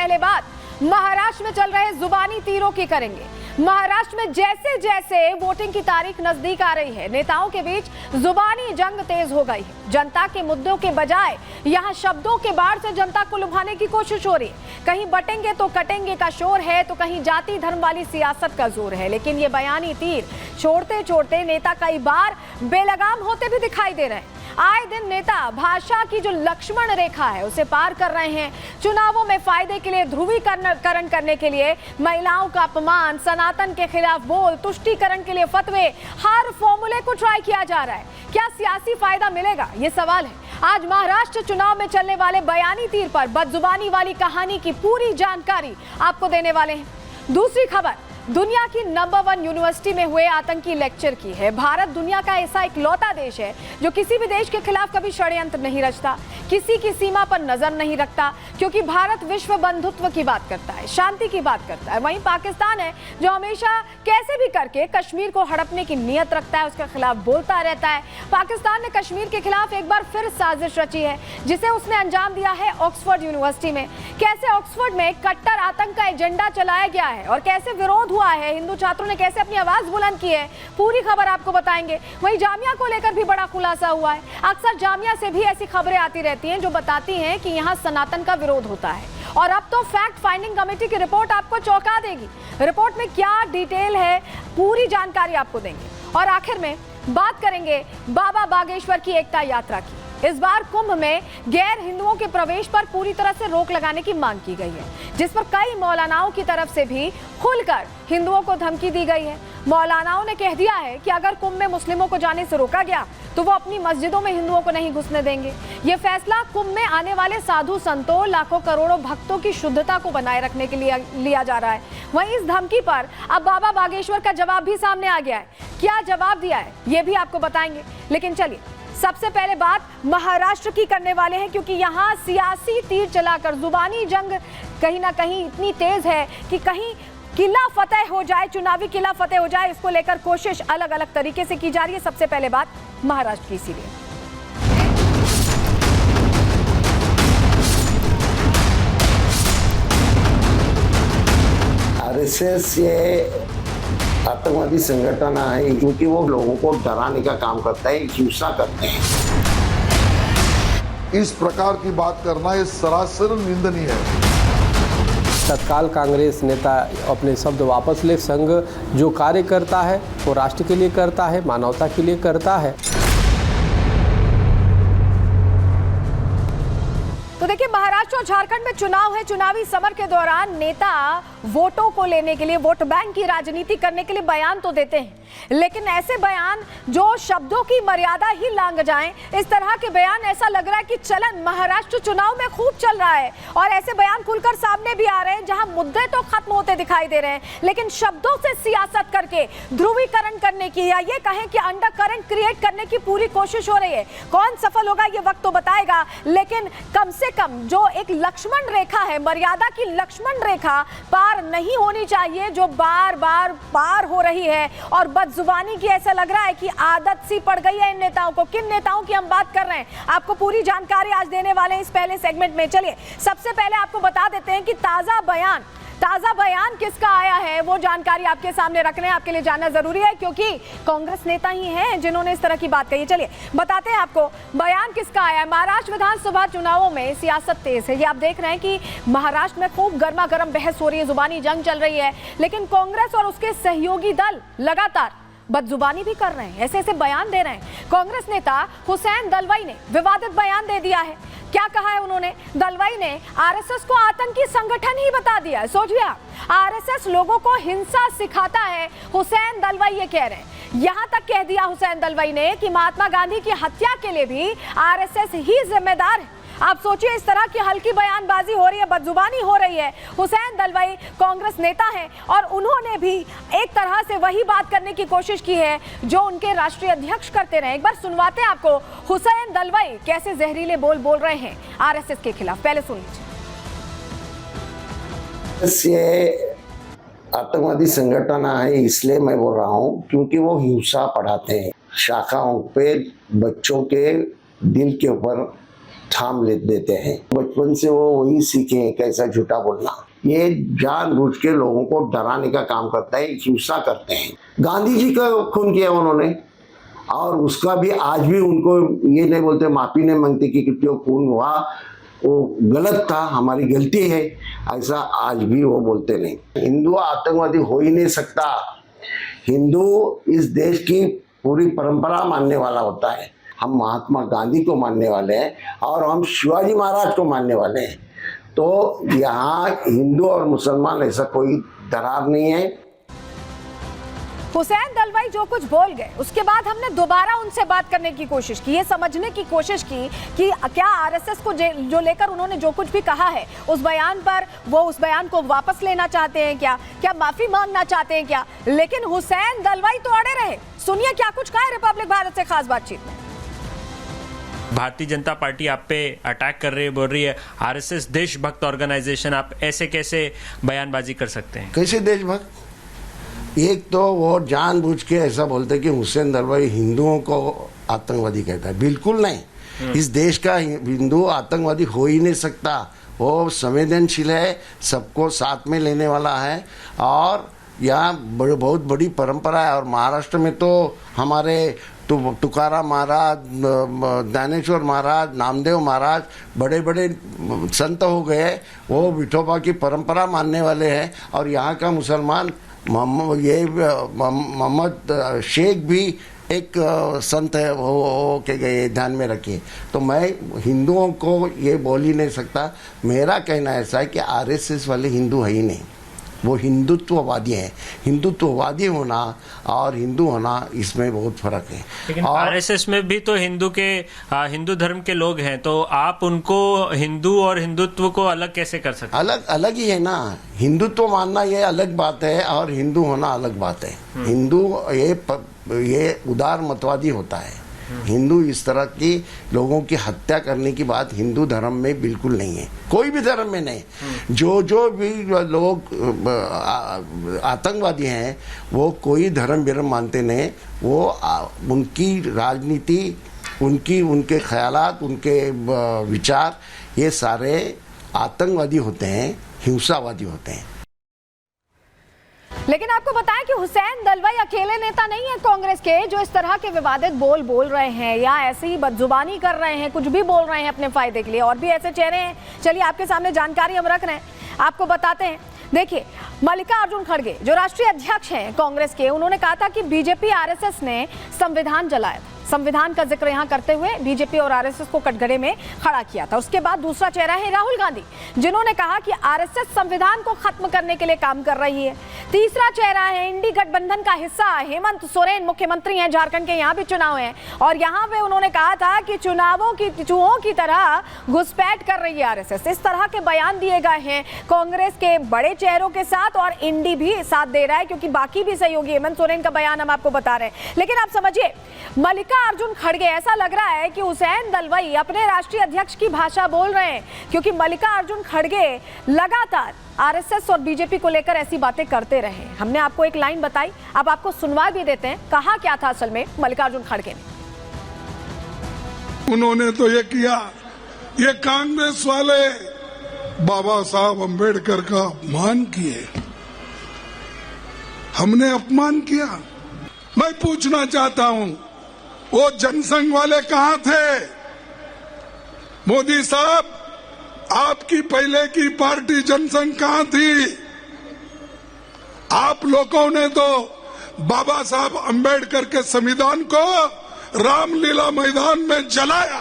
पहले बात महाराष्ट्र में चल रहे जुबानी तीरों की करेंगे। महाराष्ट्र में जैसे जैसे वोटिंग की तारीख नजदीक आ रही है, नेताओं के बीच जुबानी जंग तेज हो गई है। जनता के मुद्दों के बजाय यहां शब्दों के बाढ़ से जनता को लुभाने की कोशिश हो रही है। कहीं बटेंगे तो कटेंगे का शोर है, तो कहीं जाति धर्म वाली सियासत का जोर है। लेकिन ये बयानी तीर छोड़ते छोड़ते नेता कई बार बेलगाम होते भी दिखाई दे रहे हैं। आए दिन नेता भाषा की जो लक्ष्मण रेखा है उसे पार कर रहे हैं। चुनावों में फायदे के लिए ध्रुवीकरण करने के लिए महिलाओं का अपमान, सनातन के खिलाफ बोल, तुष्टीकरण के लिए फतवे, हर फॉर्मूले को ट्राई किया जा रहा है। क्या सियासी फायदा मिलेगा, ये सवाल है। आज महाराष्ट्र चुनाव में चलने वाले बयानी तीर पर बदजुबानी वाली कहानी की पूरी जानकारी आपको देने वाले हैं। दूसरी खबर दुनिया की नंबर 1 यूनिवर्सिटी में हुए आतंकी लेक्चर की है। भारत दुनिया का ऐसा इकलौता देश है जो किसी भी देश के खिलाफ कभी षड्यंत्र नहीं रचता, किसी की सीमा पर नजर नहीं रखता, क्योंकि भारत विश्व बंधुत्व की बात करता है, शांति की बात करता है। वहीं पाकिस्तान है जो हमेशा कैसे भी करके कश्मीर को हड़पने की नीयत रखता है, उसके खिलाफ बोलता रहता है। पाकिस्तान ने कश्मीर के खिलाफ एक बार फिर साजिश रची है, जिसे उसने अंजाम दिया है ऑक्सफोर्ड यूनिवर्सिटी में। कैसे ऑक्सफोर्ड में कट्टर आतंक का एजेंडा चलाया गया है और कैसे विरोध हुआ है, हिंदू छात्रों ने कैसे अपनी आवाज बुलंद की है, पूरी खबर आपको बताएंगे। वहीं जामिया को लेकर भी बड़ा खुलासा हुआ है। अक्सर जामिया से भी ऐसी खबरें आती रहती हैं जो बताती हैं कि यहां सनातन का विरोध होता है, और अब तो फैक्ट फाइंडिंग कमेटी की रिपोर्ट आपको चौंका देगी। रिपोर्ट में क्या डिटेल है, पूरी जानकारी आपको देंगे। और आखिर में बात करेंगे बाबा बागेश्वर की एकता यात्रा की। इस बार कुंभ में गैर हिंदुओं के प्रवेश पर पूरी तरह से रोक लगाने की मांग की गई है, जिस पर कई मौलानाओं की तरफ से भी खुलकर हिंदुओं को धमकी दी गई है। मौलानाओं ने कह दिया है कि अगर कुंभ में मुस्लिमों को जाने से रोका गया तो वो अपनी मस्जिदों में हिंदुओं को नहीं घुसने देंगे। ये फैसला कुंभ में आने वाले साधु संतों, लाखों करोड़ों भक्तों की शुद्धता को बनाए रखने के लिए लिया जा रहा है। वहीं इस धमकी पर अब बाबा बागेश्वर का जवाब भी सामने आ गया है। क्या जवाब दिया है ये भी आपको बताएंगे। लेकिन चलिए सबसे पहले बात महाराष्ट्र की करने वाले हैं, क्योंकि यहाँ सियासी तीर चलाकर जुबानी जंग कहीं ना कहीं इतनी तेज है कि कहीं किला फतेह हो जाए, चुनावी किला फतेह हो जाए, इसको लेकर कोशिश अलग अलग तरीके से की जा रही है। सबसे पहले बात महाराष्ट्र की, इसीलिए आरएसएस ये आतंकवादी संगठन है, क्योंकि वो लोगों को डराने का काम करता है, हिंसा करते हैं। इस प्रकार की बात करना ये सरासर निंदनीय है। तत्काल कांग्रेस नेता अपने शब्द वापस ले। संघ जो कार्य करता है वो राष्ट्र के लिए करता है, मानवता के लिए करता है। तो देखिए महाराष्ट्र और झारखंड में चुनाव है। चुनावी समर के दौरान नेता वोटों को लेने के लिए, वोट बैंक की राजनीति करने के लिए बयान तो देते हैं, लेकिन ऐसे बयान जो शब्दों की मर्यादा ही लांघ जाएं, इस तरह के बयान ऐसा लग रहा है कि चलन महाराष्ट्र चुनाव में खूब चल रहा है। और ऐसे बयान खुलकर सामने भी आ रहे हैं जहां मुद्दे तो खत्म होते दिखाई दे रहे हैं, लेकिन शब्दों से सियासत करके ध्रुवीकरण करने की, या ये कहें कि अंडर करंट क्रिएट करने की पूरी कोशिश हो रही है। कौन सफल होगा ये वक्त तो बताएगा, लेकिन कम से कम जो एक लक्ष्मण रेखा है, मर्यादा की लक्ष्मण रेखा पार नहीं होनी चाहिए, जो बार बार पार हो रही है। और बदजुबानी की ऐसा लग रहा है कि आदत सी पड़ गई है इन नेताओं को। किन नेताओं की हम बात कर रहे हैं, आपको पूरी जानकारी आज देने वाले हैं इस पहले सेगमेंट में। चलिए सबसे पहले आपको बता देते हैं कि ताजा बयान किसका आया है, वो जानकारी आपके सामने रखने आपके लिए जानना जरूरी है, क्योंकि कांग्रेस नेता ही हैं जिन्होंने इस तरह की बात कही है। चलिए बताते हैं आपको बयान किसका आया है। महाराष्ट्र विधानसभा चुनावों में सियासत तेज है। ये आप देख रहे हैं कि महाराष्ट्र में खूब गर्मा गर्म बहस हो रही है, जुबानी जंग चल रही है, लेकिन कांग्रेस और उसके सहयोगी दल लगातार बदजुबानी भी कर रहे हैं, ऐसे ऐसे बयान दे रहे हैं। कांग्रेस नेता हुसैन दलवाई ने विवादित बयान दे दिया है। क्या कहा है उन्होंने? दलवाई ने आरएसएस को आतंकी संगठन ही बता दिया है। सोचिए आप, आरएसएस लोगों को हिंसा सिखाता है, हुसैन दलवाई ये कह रहे हैं। यहां तक कह दिया हुसैन दलवाई ने कि महात्मा गांधी की हत्या के लिए भी आरएसएस ही जिम्मेदार है। आप सोचिए, इस तरह की हल्की बयानबाजी हो रही है, बदजुबानी हो रही है। हुसैन दलवाई कांग्रेस नेता हैं और उन्होंने भी एक तरह से वही बात करने की कोशिश की है जो उनके राष्ट्रीय अध्यक्ष करते रहे। एक बार सुनवाते हैं आपको हुसैन दलवाई कैसे जहरीले बोल रहे हैं आरएसएस के खिलाफ, पहले सुन लीजिए। आतंकवादी संगठन है, इसलिए मैं बोल रहा हूँ क्योंकि वो हिंसा पढ़ाते हैं, शाखाओं पे बच्चों के दिल के ऊपर थाम देते हैं। बचपन से वो वही सीखे हैं कैसा झूठा बोलना। ये जानबूझ के लोगों को डराने का काम करता है, हिंसा करते हैं। गांधी जी का खून किया उन्होंने, और उसका भी आज भी उनको ये नहीं बोलते, माफी नहीं मांगते कि जो खून हुआ वो गलत था, हमारी गलती है, ऐसा आज भी वो बोलते नहीं। हिंदू आतंकवादी हो ही नहीं सकता। हिंदू इस देश की पूरी परंपरा मानने वाला होता है। हम महात्मा गांधी को मानने वाले हैं और हम शिवाजी महाराज को मानने वाले हैं। तो यहाँ हिंदू और मुसलमान ऐसा कोई दरार नहीं है। हुसैन दलवाई जो कुछ बोल गए, उसके बाद हमने दोबारा उनसे बात करने की कोशिश की, ये समझने की कोशिश की कि क्या आरएसएस को जो लेकर उन्होंने जो कुछ भी कहा है उस बयान पर, वो उस बयान को वापस लेना चाहते हैं क्या माफी मांगना चाहते हैं क्या? लेकिन हुसैन दलवाई तो अड़े रहे। सुनिए क्या कुछ कहा है रिपब्लिक भारत से खास बातचीत में। भारतीय जनता पार्टी आप पे अटैक कर रही है, बोल रही है आरएसएस देशभक्त ऑर्गेनाइजेशन, आप ऐसे कैसे बयानबाजी कर सकते हैं? कैसे देशभक्त? एक तो वो जानबूझ के ऐसा बोलते कि हुसैन दलवाई हिंदुओं को आतंकवादी कहता है। बिल्कुल नहीं। इस देश का हिंदू आतंकवादी हो ही नहीं सकता। वो संवेदनशील है, सबको साथ में लेने वाला है, और यहाँ बहुत बड़ी परंपरा है। और महाराष्ट्र में तो हमारे तुकाराम महाराज, ज्ञानेश्वर महाराज, नामदेव महाराज, बड़े बड़े संत हो गए, वो विठोबा की परंपरा मानने वाले हैं। और यहाँ का मुसलमान मोहम्मद शेख भी एक संत है, वो के गए, ध्यान में रखिए। तो मैं हिंदुओं को ये बोल ही नहीं सकता। मेरा कहना ऐसा है कि आरएसएस वाले हिंदू है ही नहीं, वो हिंदुत्ववादी हैं। हिंदुत्ववादी होना और हिंदू होना, इसमें बहुत फर्क है। लेकिन आरएसएस में भी तो हिंदू धर्म के लोग हैं, तो आप उनको हिंदू और हिंदुत्व को अलग कैसे कर सकते? अलग ही है ना। हिंदुत्व मानना ये अलग बात है और हिंदू होना अलग बात है। हिंदू ये उदार मतवादी होता है। हिंदू इस तरह की लोगों की हत्या करने की बात हिंदू धर्म में बिल्कुल नहीं है, कोई भी धर्म में नहीं। जो भी लोग आतंकवादी हैं वो कोई धर्म विरम मानते नहीं। वो उनकी राजनीति, उनके ख्यालात, उनके विचार, ये सारे आतंकवादी होते हैं, हिंसावादी होते हैं। लेकिन आपको बताएं कि हुसैन दलवाई अकेले नेता नहीं है कांग्रेस के जो इस तरह के विवादित बोल रहे हैं या ऐसे ही बदजुबानी कर रहे हैं, कुछ भी बोल रहे हैं अपने फायदे के लिए। और भी ऐसे चेहरे हैं, चलिए आपके सामने जानकारी हम रख रहे हैं, आपको बताते हैं। देखिए, मल्लिकार्जुन खड़गे जो राष्ट्रीय अध्यक्ष हैं कांग्रेस के, उन्होंने कहा था कि बीजेपी आरएसएस ने संविधान जलाया था। संविधान का जिक्र यहां करते हुए बीजेपी और आरएसएस को कटघरे में खड़ा किया था। उसके बाद दूसरा चेहरा है राहुल गांधी, जिन्होंने कहा कि आरएसएस संविधान को खत्म करने के लिए काम कर रही है। तीसरा चेहरा है इंडी गठबंधन का हिस्सा हेमंत सोरेन, मुख्यमंत्री हैं झारखंड के, यहां भी चुनाव हैं और यहां पे उन्होंने कहा था कि चुनावों की चूहों की तरह घुसपैठ कर रही है आरएसएस। इस तरह के बयान दिए गए हैं कांग्रेस के बड़े चेहरों के साथ, और इंडी भी साथ दे रहा है क्योंकि बाकी भी सहयोगी। हेमंत सोरेन का बयान हम आपको बता रहे हैं। लेकिन आप समझिए, मल्लिकार्जुन खड़गे, ऐसा लग रहा है कि हुसैन दलवाई अपने राष्ट्रीय अध्यक्ष की भाषा बोल रहे हैं, क्योंकि मल्लिकार्जुन खड़गे लगातार आरएसएस और बीजेपी को लेकर ऐसी बातें करते रहे। हमने आपको एक लाइन बताई, अब आपको सुनवा भी देते हैं कहा क्या था असल में मल्लिकार्जुन खड़गे ने। उन्होंने तो ये किया, ये कांग्रेस वाले बाबा साहब अंबेडकर का अपमान किए, हमने अपमान किया। मैं पूछना चाहता हूं, वो जनसंघ वाले कहां थे? मोदी साहब, आपकी पहले की पार्टी जनसंघ कहां थी? आप लोगों ने तो बाबा साहब अंबेडकर के संविधान को रामलीला मैदान में जलाया।